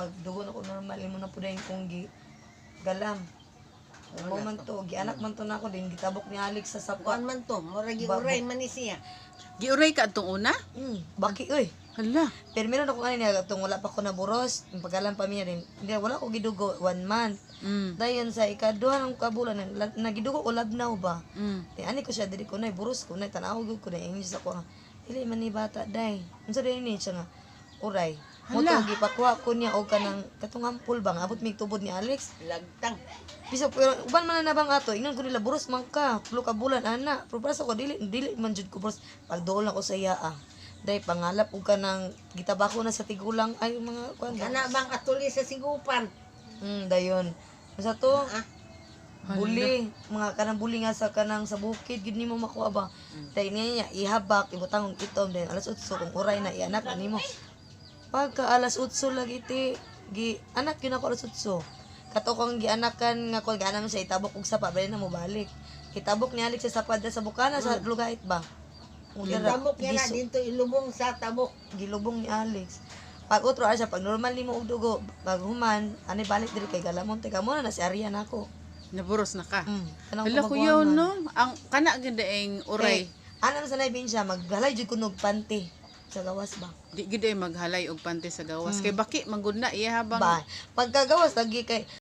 pag dugo na ko normal imo na pud yung kong galam. Mo man to, gianak man to nako din gitabok ni Alex sa sapa. Kuan man to, mura giuray man ni siya. Giuray ka atong una? Baki oy. Hala. Pero meron ako kanina atong wala pa ko naburos, yung pagkalam pa miya rin. Hindi wala ko gidugo 1 month. Dayon sa ikaduha ng kabulan nagidugo ko labnaw ba. Ani ko siya diri ko nay buros ko nay tanaw gud ko na English ako. Dili man ni bata day. Unsa din ni siya nga uray. Mo to gipakuha ko niya og kanang katong ampul bang abot mig tubod ni Alex. Lagtang. Bisa pero uban man na bang ato ingnon ko nila buros man ka tulo ka bulan ana. Pero para sa ko dili man jud ko buros pagduol na ko sa iya. Day pangalap og kanang gitabako na sa tigulang ay mga kuan. Kana bang atuli sa sigupan. Dayon. Sa to, buli, mga kanang buli nga sa kanang sa bukid, gid nimo makuha ba. Tay niya ihabak, ibutang og itom din alas 8 kung uray na ianak na nimo. Pagka alas 8 lagi ti, anak yun ako alas 8. Kato kong gianakan nga ko ganam sa itabok og sapa bali na mo balik. Kitabok ni Alex sa sapada sa bukana sa lugait ba. Tabok niya na dito ilubong sa tabok. Gilubong ni Alex. Pag utro siya, pag normal ni mo og dugo, pag human, ani balik diri kay Galamon teka mo na si Arian ako. Naburos na ka. Kanang Hala kuyaw no. Ang kana ganda ang uray. Anam sa naibin siya, maghalay jud kunog panty sa gawas ba. Di gid ay maghalay og pante sa gawas. Kay baki manggod na iya habang Ba, pagkagawas lagi kay